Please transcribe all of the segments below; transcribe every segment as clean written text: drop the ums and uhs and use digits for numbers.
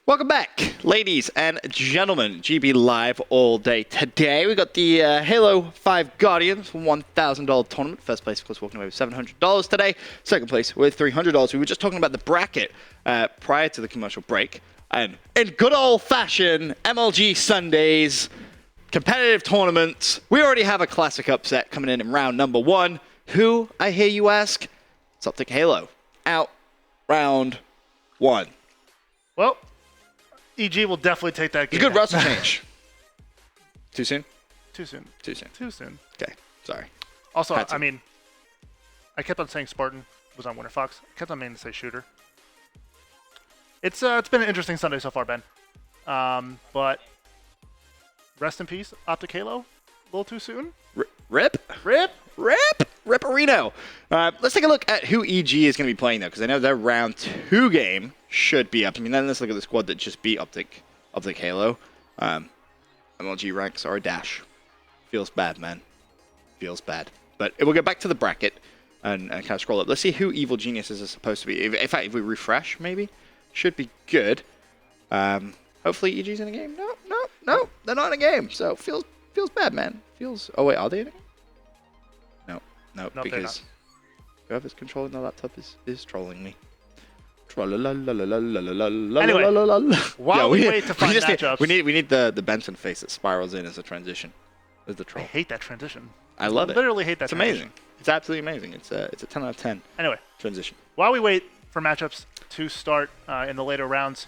Welcome back, ladies and gentlemen. GB Live all day today. We got the Halo 5 Guardians $1,000 tournament. First place, of course, walking away with $700 today. Second place with $300. We were just talking about the bracket prior to the commercial break. And in good old-fashioned MLG Sundays, competitive tournaments, we already have a classic upset coming in round number 1. Who, I hear you ask? It's Optic Halo. Out round 1. Well, EG will definitely take that game. It's a good roster change. Too soon? Too soon. Too soon. Too soon. Okay, sorry. Also, I mean, I kept on saying Spartan was on Winter Fox. I kept on meaning to say Shooter. It's been an interesting Sunday so far, Ben. But rest in peace, Optic Halo. A little too soon. Rip? Rip? Ripperino. Let's take a look at who EG is going to be playing, though, because I know their round 2 game should be up. I mean, then let's look at the squad that just beat Optic Halo. MLG ranks are a dash. Feels bad, man. Feels bad. But we'll get back to the bracket and kind of scroll up. Let's see who Evil Geniuses are supposed to be. In fact, if we refresh, maybe, should be good. Hopefully EG's in a game. No, they're not in a game. So feels bad, man. Oh, wait, are they in a game? No, because whoever's controlling the laptop is trolling me. Anyway, while we wait to find matchups, we need the Benson face that spirals in as a transition. As the troll. I hate that transition. I love it. Literally hate that. It's transition. amazing. It's absolutely amazing. It's a 10 out of 10. Anyway, transition. While we wait for matchups to start in the later rounds,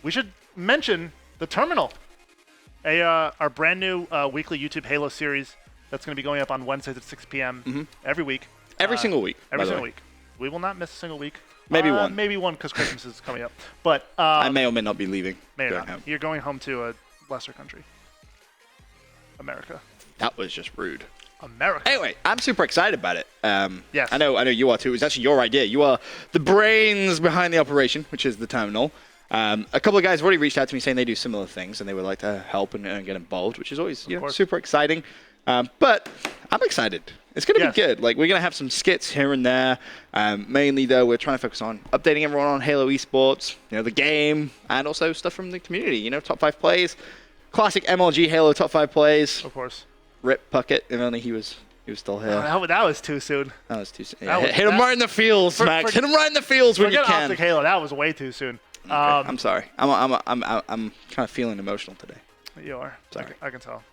we should mention the Terminal, our brand new weekly YouTube Halo series. That's going to be going up on Wednesdays at 6 p.m. Every week. Every single week. Every single week. We will not miss a single week. Maybe one. Maybe one because Christmas is coming up. But I may or may not be leaving. Maybe not. Home. You're going home to a lesser country. America. That was just rude. America. Anyway, I'm super excited about it. Yes. I know you are too. It was actually your idea. You are the brains behind the operation, which is the Terminal. A couple of guys have already reached out to me saying they do similar things and they would like to help and get involved, which is always super exciting. But I'm excited. It's going to be good. Like, we're going to have some skits here and there. Mainly, though, we're trying to focus on updating everyone on Halo esports, the game, and also stuff from the community. Top 5 plays, classic MLG Halo top 5 plays. Of course. Rip Puckett, if only he was still here. That was too soon. That was too soon. Yeah, hit him right in the fields, Max. Hit him right in the fields when you can. Forget Optic Halo. That was way too soon. Okay. I'm sorry. I'm kind of feeling emotional today. You are. Sorry. I can tell.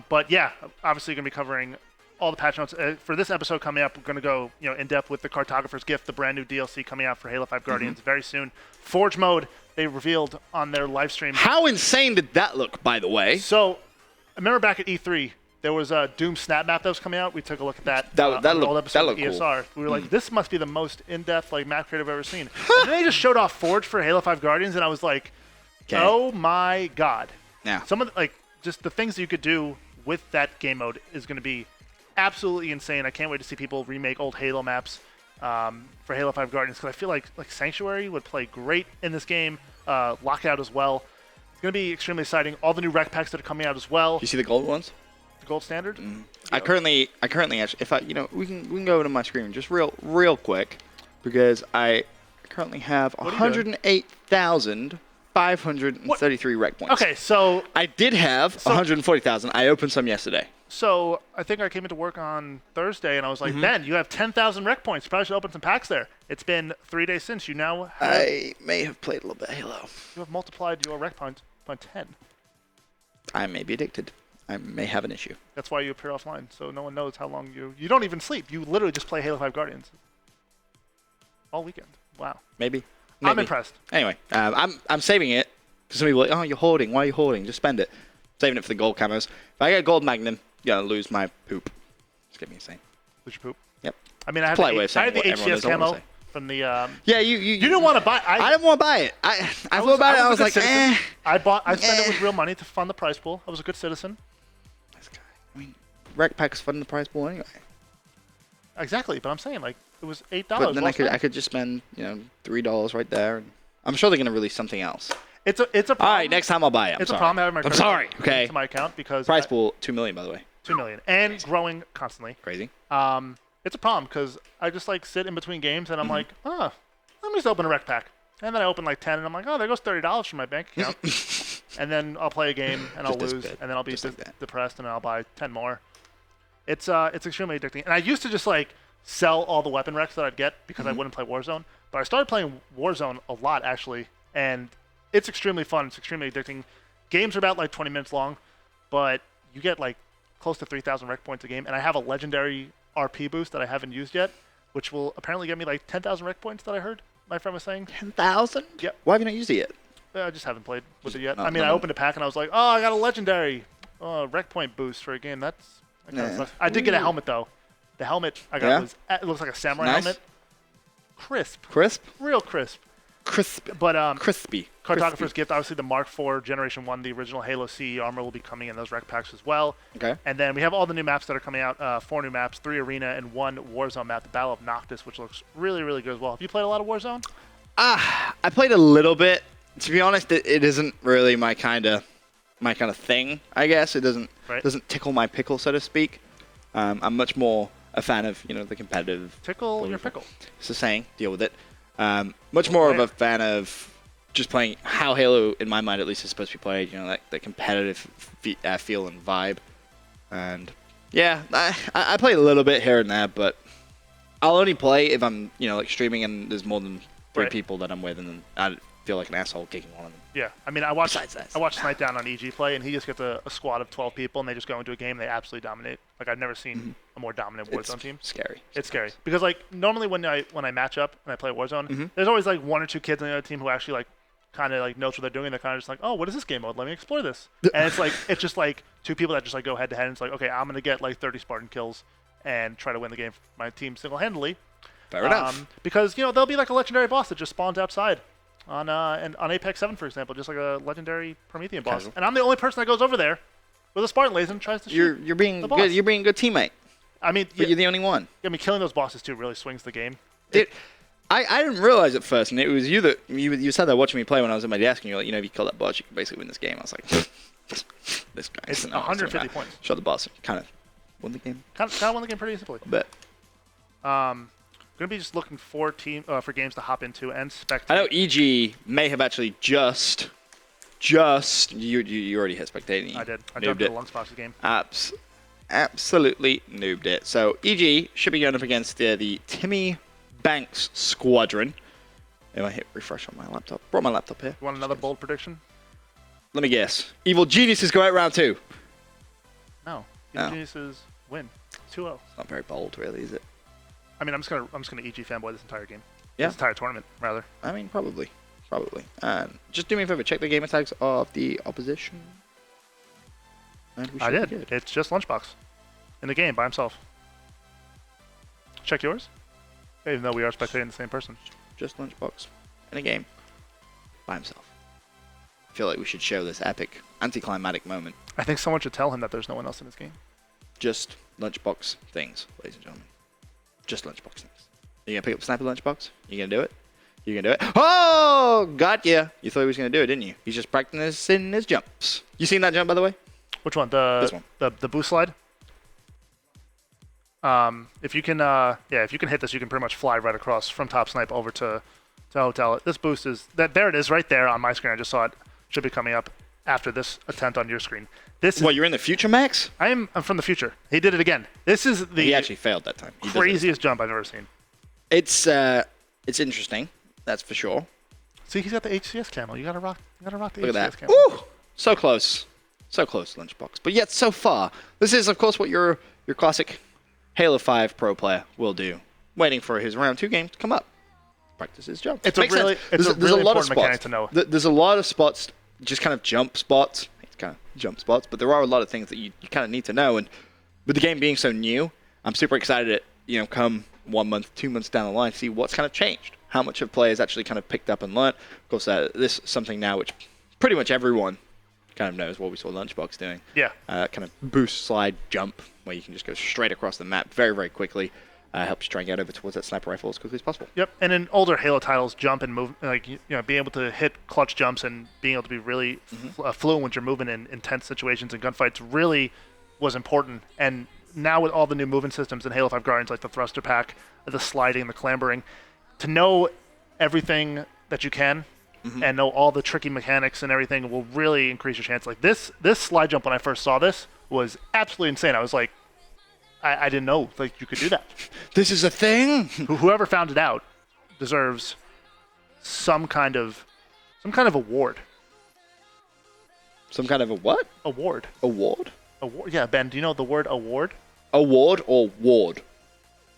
But yeah, obviously going to be covering all the patch notes. For this episode coming up, we're going to go in depth with the Cartographer's Gift, the brand new DLC coming out for Halo 5 Guardians very soon. Forge mode, they revealed on their live stream. How insane did that look, by the way? So, I remember back at E3, there was a Doom Snap Map that was coming out. We took a look at that. That old looked episode of ESR. Cool. We were like, this must be the most in-depth map creative I've ever seen. And then they just showed off Forge for Halo 5 Guardians, and I was like, oh my god. Yeah. Some of the, just the things that you could do with that game mode is going to be absolutely insane. I can't wait to see people remake old Halo maps for Halo 5 Guardians, because I feel like Sanctuary would play great in this game. Lockout as well. It's going to be extremely exciting. All the new rec packs that are coming out as well. You see the gold ones? The gold standard? I currently actually, if we can go to my screen just real quick, because I currently have 108,533 rec points. Okay, so I did have 140,000. I opened some yesterday. So I think I came into work on Thursday, and I was like, Ben, you have 10,000 rec points. You probably should open some packs there. It's been 3 days since. You now have... I may have played a little bit of Halo. You have multiplied your rec points by 10. I may be addicted. I may have an issue. That's why you appear offline, so no one knows how long you... You don't even sleep. You literally just play Halo 5 Guardians. All weekend. Wow. Maybe. I'm impressed. Anyway, I'm saving it. Because some people are like, oh, you're hoarding. Why are you hoarding? Just spend it. Saving it for the gold camos. If I get a gold Magnum, you're going to lose my poop. It's going to be insane. Lose your poop? Yep. I mean, I have the HCS camo from the... Yeah, you didn't want to buy... I didn't want to buy it. I thought about it. I was like, I spent it with real money to fund the prize pool. I was a good citizen. This guy. I mean, rec packs fund the prize pool anyway. Exactly, but I'm saying, it was $8. But then I could just spend, $3 right there. And I'm sure they're going to release something else. It's a problem. All right, next time I'll buy it. It's a problem having my credit card okay. into my account because prize pool $2 million, by the way. $2 million and growing constantly. Crazy. It's a problem because I just sit in between games and I'm like, let me just open a rec pack. And then I open like 10, and I'm like, oh, there goes $30 from my bank account. And then I'll play a game, and I'll Just this lose, bit. and then I'll be Just like that. depressed, and then I'll buy 10 more. It's extremely addicting. And I used to just like sell all the weapon wrecks that I'd get because I wouldn't play Warzone. But I started playing Warzone a lot actually, and it's extremely fun. It's extremely addicting. Games are about like 20 minutes long, but you get like close to 3,000 rec points a game. And I have a legendary RP boost that I haven't used yet, which will apparently get me like 10,000 rec points that I heard my friend was saying. 10,000? Yep. Why have you not used it yet? I just haven't played with it yet. No, I mean, no, I no. opened a pack and I was like, oh, I got a legendary rec point boost for a game. That kind of Nah. sucks. I did get a helmet though. The helmet I got Yeah? was it looks like a samurai Nice. helmet. Crisp, Crisp? real crisp. Crisp. But Crispy. Cartographer's Crispy. Gift, obviously the Mark IV Generation 1, the original Halo CE armor will be coming in those rec packs as well. Okay. And then we have all the new maps that are coming out, 4 new maps, 3 Arena, and 1 Warzone map, the Battle of Noctis, which looks really, really good as well. Have you played a lot of Warzone? I played a little bit. To be honest, it isn't really my kind of thing. I guess it doesn't Right. tickle my pickle, so to speak. I'm much more a fan of the competitive. Tickle your pickle. It's a saying. Deal with it. Much more of a fan of just playing how Halo, in my mind at least, is supposed to be played. That the competitive feel and vibe. And yeah, I play a little bit here and there, but I'll only play if I'm like streaming and there's more than 3 Right. people that I'm with, and then I feel like an asshole kicking one of them. Yeah, I mean, I watched Besides that. Snipe Down on EG play, and he just gets a squad of 12 people, and they just go into a game. They absolutely dominate. Like I've never seen a more dominant It's Warzone team. scary. It's scary because like normally when I match up and I play Warzone, there's always like 1 or 2 kids on the other team who actually like kind of like knows what they're doing. And they're kind of just like, oh, what is this game mode? Let me explore this. And it's just like 2 people that just like go head to head. And it's like, okay, I'm gonna get like 30 Spartan kills and try to win the game for my team single-handedly. Fair enough. Because there'll be like a legendary boss that just spawns outside on Apex 7, for example, just like a legendary Promethean boss. Casual. And I'm the only person that goes over there with a Spartan laser and tries to shoot. You're being the good. boss. You're being a good teammate, I mean, but you're the only one. I mean, killing those bosses too really swings the game. Dude, I didn't realize at first, and it was you that you sat there watching me play when I was at my desk, and you're like, if you kill that boss, you can basically win this game. I was like, this guy. It's doesn't know what he's doing. 150 points. Shot the boss, kind of won the game. Kind of won the game pretty simply. But Gonna be just looking for games to hop into and spectate. I know EG may have actually just you already hit spectating. I did. I Noobed jumped it. into the Lunchbox game. Absolutely noobed it. So EG should be going up against the Timmy Banks squadron. If I hit refresh on my laptop, brought my laptop here. You want another bold prediction? Let me guess. Evil Geniuses go out round 2. No. No. Geniuses win 2-0. It's not very bold, really, is it? I mean, I'm just gonna EG fanboy this entire game. Yeah. This entire tournament, rather. I mean, probably. Just do me a favor, check the gamer tags of the opposition. And we I should be did. good. It's just Lunchbox in the game by himself. Check yours. Even though we are spectating the same person. Just Lunchbox in a game by himself. I feel like we should show this epic anticlimactic moment. I think someone should tell him that there's no one else in this game. Just Lunchbox things, ladies and gentlemen. Just Lunchbox things. You gonna pick up Sniper Lunchbox? You gonna do it? You gonna do it? Oh, got ya! You thought he was gonna do it, didn't you? He's just practicing his jumps. You seen that jump, by the way? Which one? This one. The boost slide. If you can, if you can hit this, you can pretty much fly right across from Top Snipe over to Hotel. This boost is there. It is right there on my screen. I just saw it. Should be coming up after this attempt on your screen. This is. What, you're in the future, Max? I'm from the future. He did it again. This is the He actually failed that time. He does it. craziest jump I've ever seen. It's interesting, that's for sure. See, he's got the HCS camo. You gotta rock the Look HCS at that. camo. Ooh, so close. So close, Lunchbox. But yet so far. This is, of course, what your classic Halo 5 pro player will do. Waiting for his round 2 game to come up. Practice his jump. It's a Makes really- sense. it's a There's really a lot of important mechanic spots. to know. There's a lot of spots, just kind of jump spots. It's kind of jump spots, but there are a lot of things that you kind of need to know. And with the game being so new, I'm super excited to, come 1 month, 2 months down the line, see what's kind of changed. How much have players actually kind of picked up and learned. Of course, this is something now which pretty much everyone kind of knows what we saw Lunchbox doing. Yeah. Kind of boost, slide, jump, where you can just go straight across the map very, very quickly. Helps you try and get over towards that sniper rifle as quickly as possible. Yep, and in older Halo titles, jump and move, being able to hit clutch jumps and being able to be really fluent when you're moving in intense situations and gunfights really was important. And now with all the new movement systems in Halo 5 Guardians, like the thruster pack, the sliding, the clambering, to know everything that you can and know all the tricky mechanics and everything will really increase your chance. Like this slide jump when I first saw this was absolutely insane. I was like, I didn't know like you could do that. This is a thing. Whoever found it out deserves some kind of award. Some kind of a what? Award. Award? Award. Yeah, Ben, do you know the word award? Award or ward?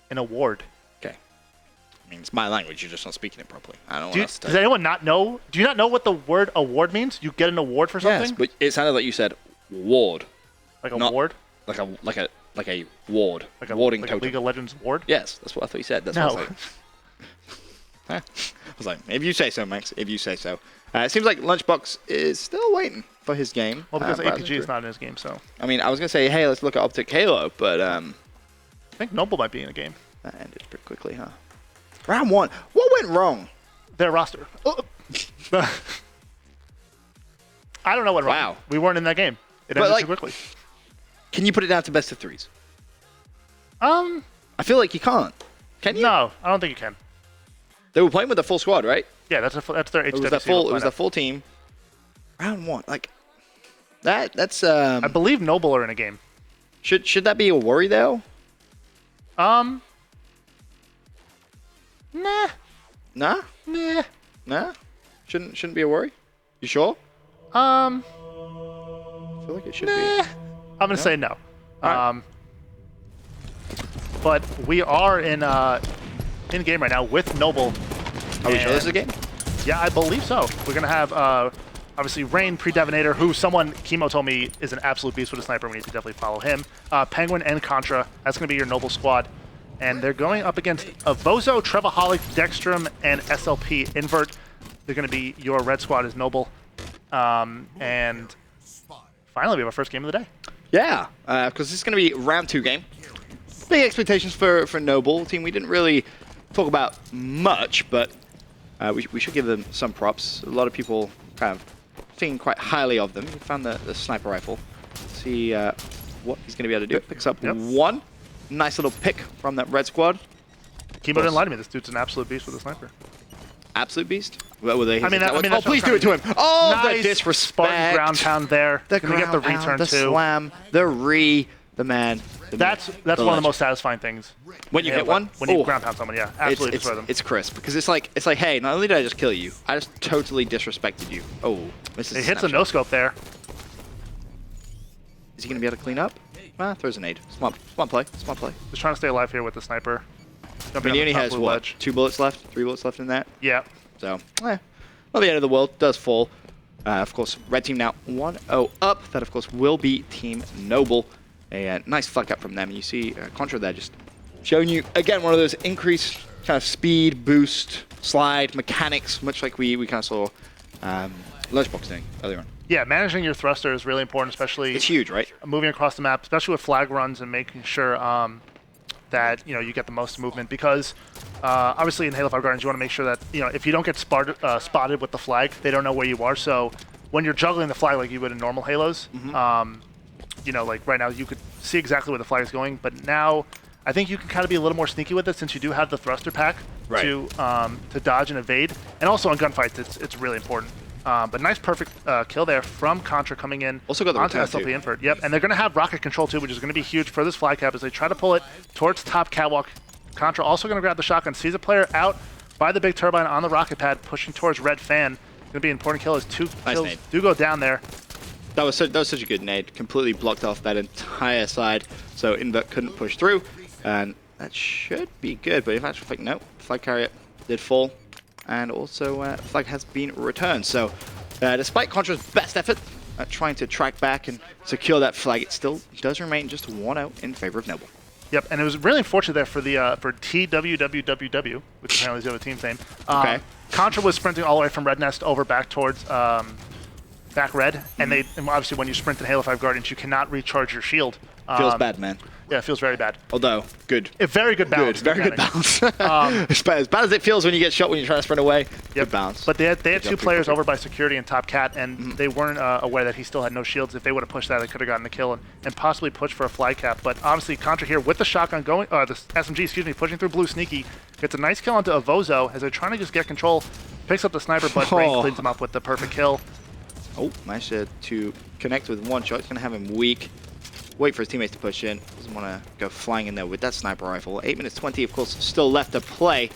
An award. Okay. I mean, it's my language. You're just not speaking it properly. I don't Does anyone not know? Do you not know what the word award means? You get an award for something? Yes, but it sounded like you said ward. Like a not ward? Like a ward. Like a warding like a totem. League of Legends ward? Yes, that's what I thought you said. That's No. what I was like. I was like, if you say so, Max. If you say so. It seems like Lunchbox is still waiting for his game. Well, because browsing APG through. is not in his game, so. I mean, I was gonna say, hey, let's look at Optic Halo, but I think Noble might be in the game. that ended pretty quickly, huh? Round 1. What went wrong? Their roster. I don't know what wrong. Wow. We weren't in that game. It But, ended like- too quickly. Can you put it down to best of 3s? I feel like you can't. Can you? No, I don't think you can. They were playing with the full squad, right? Yeah, that's their HWC. It was the full team. Round 1, like that's I believe Noble are in a game. should that be a worry though? Nah. Nah, Nah. nah. Shouldn't be a worry. You sure? I feel like it should Nah. be. I'm gonna say no. Alright. But we are in game right now with Noble. Are we sure this is a game? Yeah, I believe so. We're gonna have obviously Rain, Pre-Devinator, who someone Chemo told me is an absolute beast with a sniper. We need to definitely follow him. Penguin and Contra. That's gonna be your Noble squad, and they're going up against Vozo, Trevaholic, Dextrum, and SLP Invert. They're gonna be your red squad is Noble, and finally we have our first game of the day. Yeah, because this is going to be round 2 game. Big expectations for Noble team. We didn't really talk about much, but we should give them some props. A lot of people kind of thinking quite highly of them. We found the sniper rifle. See what he's going to be able to do. Picks up one. Nice little pick from that red squad. Chemo didn't lie to me. This dude's an absolute beast with a sniper. Absolute beast. What were they? I mean, oh, that's please what do I'm it to him. Oh, nice the disrespect. Spartan ground pound there. The Gonna get the ground return pound, the too. slam, the the man. That's one of the legend. most satisfying things. When you hit one, when you oh, ground pound someone, yeah, absolutely destroy them. it's crisp because it's like, hey, not only did I just kill you, I just totally disrespected you. Oh, this is It hits a no scope there. Is he gonna be able to clean up? Throws an aid. Smart play. Smart play. Just trying to stay alive here with the sniper. I Jumping mean, he on the only top has blue what? ledge. 2 bullets left, 3 bullets left in that. Yeah. So, not the end of the world. Does fall. Of course, red team now 1-0 up. That, of course, will be Team Noble. A nice flank up from them. And you see Contra there just showing you, again, one of those increased kind of speed, boost, slide mechanics, much like we kind of saw Lunchbox doing earlier on. Yeah, managing your thruster is really important, especially It's huge, right? moving across the map, especially with flag runs and making sure that you get the most movement. Because obviously in Halo 5 Guardians, you want to make sure that if you don't get spotted with the flag, they don't know where you are. So when you're juggling the flag like you would in normal Halos, like right now you could see exactly where the flag is going. But now I think you can kind of be a little more sneaky with it since you do have the thruster pack to dodge and evade. And also in gunfights, it's really important. But nice, perfect kill there from Contra coming in. Also got the onto return, SLP too. Invert. Yep, and they're going to have rocket control too, which is going to be huge for this fly cap as they try to pull it towards top catwalk. Contra also going to grab the shotgun, sees a player out by the big turbine on the rocket pad, pushing towards red fan. Going to be an important kill as 2 kills nade. do go down there. That was such a good nade. Completely blocked off that entire side, so Invert couldn't push through, and that should be good. But in actual fact, no, flag carrier did fall, and also flag has been returned. So despite Contra's best effort at trying to track back and secure that flag, it still does remain just 1-0 in favor of Noble. Yep, and it was really unfortunate there for the for TWWWW, which apparently is the other team's name. Okay. Contra was sprinting all the way from Red Nest over back towards back red, and obviously when you sprint in Halo 5 Guardians, you cannot recharge your shield. Feels bad, man. Yeah, it feels very bad. Although, good. A very good balance. Very good mechanic. balance. As bad as it feels when you get shot when you're trying to sprint away, good balance. But they had Good two job, players 3-4-3. over by security and top cat, and they weren't aware that he still had no shields. If they would have pushed that, they could have gotten the kill and possibly pushed for a fly cap. But obviously, Contra here with the shotgun going, the SMG, excuse me, pushing through blue sneaky, gets a nice kill onto Avozo as they're trying to just get control. Picks up the sniper, but Rain cleans him up with the perfect kill. Oh, managed to connect with one shot. It's going to have him weak. Wait for his teammates to push in. Doesn't want to go flying in there with that sniper rifle. 8 minutes 20, of course, still left to play.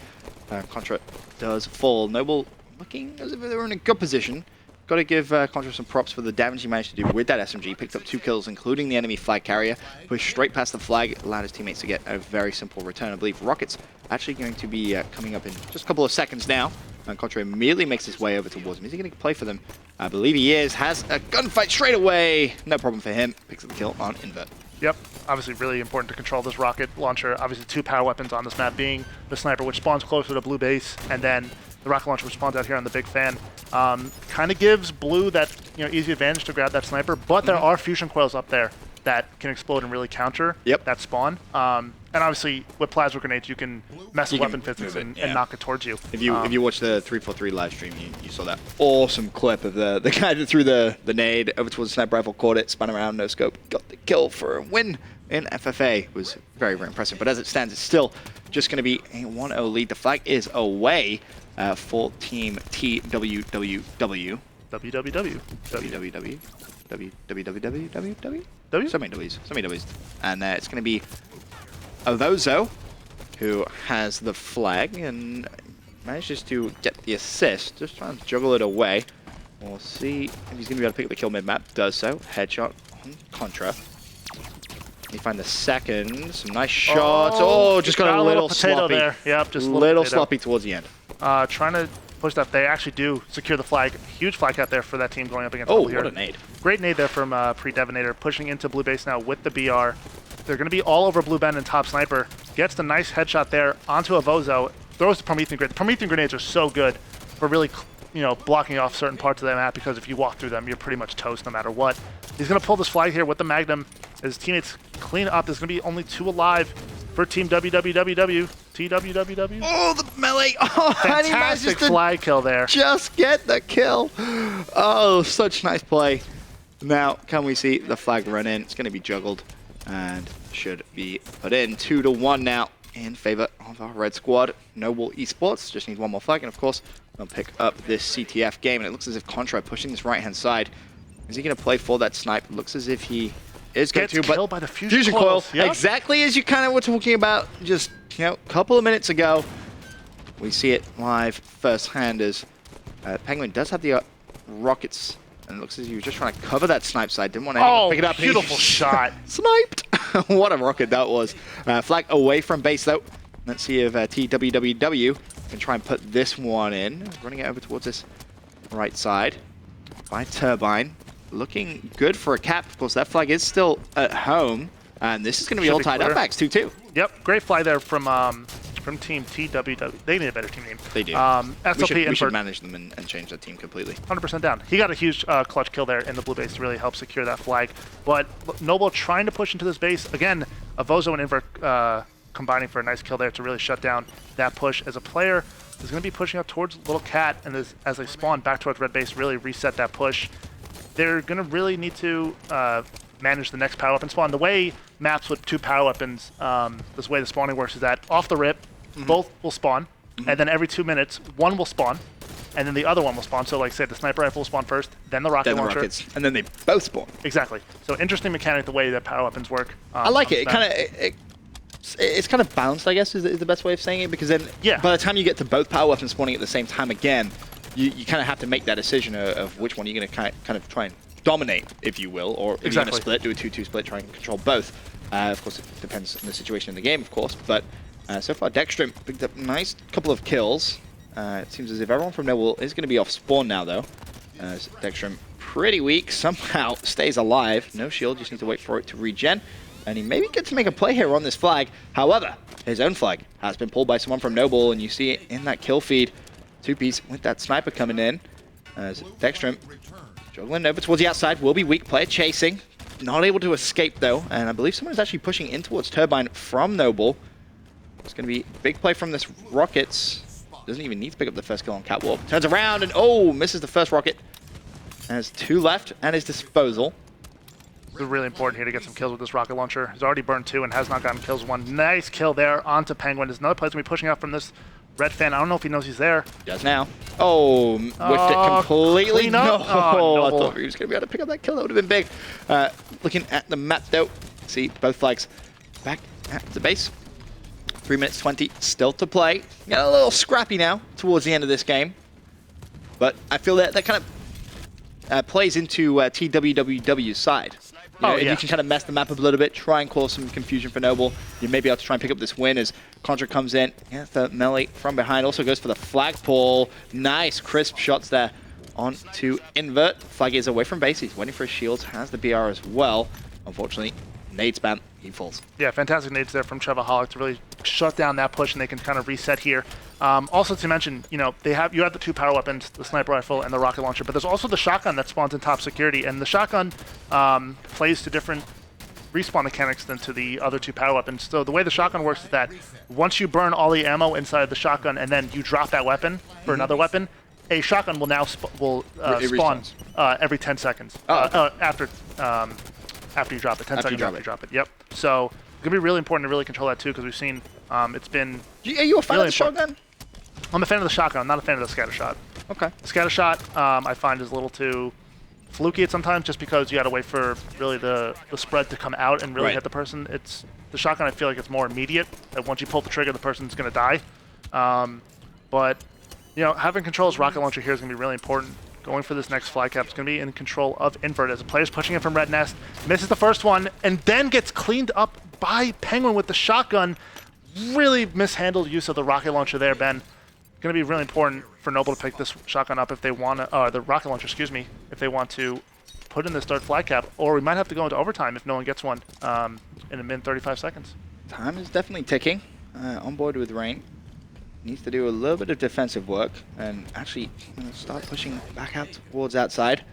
Contra does fall. Noble looking as if they were in a good position. Got to give Contra some props for the damage he managed to do with that SMG. Picked up 2 kills, including the enemy flag carrier. Pushed straight past the flag, allowed his teammates to get a very simple return. I believe Rocket's actually going to be coming up in just a couple of seconds now. And Contra immediately makes his way over towards him. Is he going to play for them? I believe he is. Has a gunfight straight away. No problem for him. Picks up the kill on Invert. Yep, obviously really important to control this rocket launcher. Obviously 2 power weapons on this map, being the sniper, which spawns closer to blue base, and then the rocket launcher, which spawns out here on the big fan. Kind of gives blue that easy advantage to grab that sniper, but there are fusion coils up there that can explode and really counter that spawn. And obviously, with plasma grenades, you can mess with weapon physics and knock it towards you. If you watch the 343 live stream, you saw that awesome clip of the guy that threw the nade over towards the sniper rifle, caught it, spun around, no scope, got the kill for a win in FFA. It was very, very impressive. But as it stands, it's still just going to be a 1-0 lead. The flag is away for Team TWWW. WWW. WWW. WWW. W? So many W's. And it's going to be Avozo, who has the flag and manages to get the assist. Just trying to juggle it away. We'll see if he's going to be able to pick up the kill mid-map. Does so. Headshot on Contra. You find the second. Some nice shots. Oh, just got a little potato sloppy. there. Yep, just a little sloppy towards the end. Trying to push that. They actually do secure the flag. Huge flag out there for that team going up against Oh, Double here. what a nade. Great nade there from Pre-Devonator, pushing into blue base now with the BR. They're going to be all over blue Ben and top sniper. Gets the nice headshot there onto Avozo. Throws the Promethean grenade. The Promethean grenades are so good for really, blocking off certain parts of the map, because if you walk through them, you're pretty much toast no matter what. He's going to pull this flag here with the Magnum. His teammates clean up. There's going to be only 2 alive for Team WWW. TWWW. Oh, the melee. Oh, Fantastic flag kill there. Just get the kill. Oh, such nice play. Now, can we see the flag run in? It's going to be juggled and should be put in. 2-1 now in favor of our red squad. Noble Esports just need 1 more flag, and of course, they'll pick up this CTF game. And it looks as if Contra pushing this right-hand side. Is he going to play for that snipe? It looks as if he is going to, but by the fusion coil. coil. Yep. Exactly as you kind of were talking about just a couple of minutes ago. We see it live firsthand as Penguin does have the rockets, and it looks as if he was just trying to cover that snipe side. Didn't want to pick it up. Beautiful shot. Sniped. What a rocket that was. Flag away from base though. Let's see if TWWW can try and put this one in. Running it over towards this right side by Turbine. Looking good for a cap. Of course, that flag is still at home. And this is going to be all tied up. Max 2-2. Yep, great fly there from Team TWW. They need a better team name. They do. SLP we should manage them and change that team completely. 100% down. He got a huge clutch kill there in the blue base to really help secure that flag. But Noble trying to push into this base. Again, Avozo and Invert combining for a nice kill there to really shut down that push. As a player, is going to be pushing up towards Little Cat, and as they spawn back towards red base, really reset that push. They're going to really need to manage the next power weapon spawn. The way maps with 2 power weapons, this way the spawning works is that off the rip, both will spawn, and then every 2 minutes, one will spawn, and then the other one will spawn. So like say the sniper rifle will spawn first, then the rocket launcher. Rockets, and then they both spawn. Exactly. So interesting mechanic the way that power weapons work. I like it. It's kind of balanced, I guess, is the best way of saying it, because then by the time you get to both power weapons spawning at the same time again, you kind of have to make that decision of which one you're going to kind of try and dominate, if you will, or if you're going to split, do a 2-2 split, try and control both. Of course, it depends on the situation in the game, of course, but so far Dextrim picked up a nice couple of kills. It seems as if everyone from Noble is going to be off spawn now, though. Dextrim pretty weak, somehow stays alive. No shield, just need to wait for it to regen. And he maybe gets to make a play here on this flag. However, his own flag has been pulled by someone from Noble, and you see it in that kill feed. 2-piece with that sniper coming in. As Dextrim juggling over towards the outside, will be weak player chasing. not able to escape though, and I believe someone is actually pushing in towards Turbine from Noble. It's going to be a big play from this Rockets. Doesn't even need to pick up the first kill on Catwalk. Turns around and misses the first rocket. And has 2 left at his disposal. It's really important here to get some kills with this rocket launcher. He's already burned 2 and has not gotten kills 1. Nice kill there onto Penguin. There's another player's going to be pushing out from this Red Fan. I don't know if he knows he's there. He does now. Whiffed it completely. No, I thought he was going to be able to pick up that kill. That would have been big. Looking at the map though, see both flags back at the base. 3 minutes 20 still to play. Got a little scrappy now towards the end of this game. But I feel that kind of plays into TWWW's side. If you can kind of mess the map up a little bit, try and cause some confusion for Noble, you may be able to try and pick up this win as Contra comes in. Yeah, the melee from behind also goes for the flagpole. Nice, crisp shots there on to Invert. Flag is away from base. He's waiting for his shields, has the BR as well. Unfortunately, nade spam, he falls. Yeah, fantastic nades there from Trevaholic to really shut down that push, and they can kind of reset here. Also to mention, you have the 2 power weapons, the sniper rifle and the rocket launcher, but there's also the shotgun that spawns in top security, and the shotgun plays to different respawn mechanics than to the other 2 power weapons. So the way the shotgun works is that once you burn all the ammo inside the shotgun and then you drop that weapon for another weapon, a shotgun will now spawn every 10 seconds after you drop it. 10 seconds after you drop it. Yep. So it's gonna be really important to really control that too, because we've seen it's been. Are you a fan of the shotgun? I'm a fan of the shotgun. I'm not a fan of the scatter shot. Okay. The scatter shot I find is a little too fluky at sometimes, just because you got to wait for really the spread to come out and really hit the person. It's the shotgun. I feel like it's more immediate. That once you pull the trigger, the person's gonna die. But having control as rocket launcher here is gonna be really important. Going for this next fly cap is going to be in control of Invert as the player's pushing in from Red Nest. Misses the first one and then gets cleaned up by Penguin with the shotgun. Really mishandled use of the rocket launcher there, Ben. Going to be really important for Noble to pick this shotgun up if they want to, the rocket launcher, excuse me, if they want to put in this third fly cap, or we might have to go into overtime if no one gets one in a min 35 seconds. Time is definitely ticking. On board with Rain. Needs to do a little bit of defensive work and actually start pushing back out towards outside.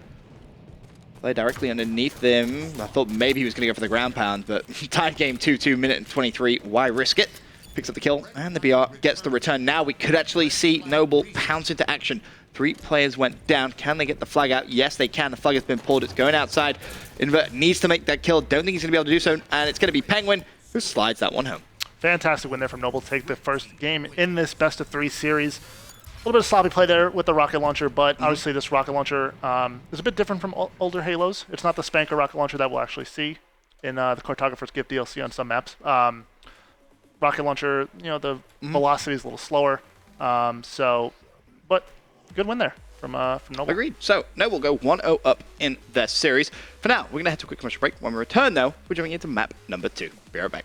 Play directly underneath them. I thought maybe he was going to go for the ground pound, but tied game 2-2, minute and 23. Why risk it? Picks up the kill and the BR gets the return. Now we could actually see Noble pounce into action. 3 players went down. Can they get the flag out? Yes, they can. The flag has been pulled. It's going outside. Invert needs to make that kill. Don't think he's going to be able to do so. And it's going to be Penguin who slides that one home. Fantastic win there from Noble to take the first game in this best-of-3 series. A little bit of sloppy play there with the rocket launcher, but obviously this rocket launcher is a bit different from older Halos. It's not the Spanker rocket launcher that we'll actually see in the Cartographer's Gift DLC on some maps. Rocket launcher, the velocity is a little slower. But good win there from Noble. Agreed. So Noble go 1-0 up in their series. For now, we're going to head to a quick commercial break. When we return, though, we're jumping into map number 2. Be right back.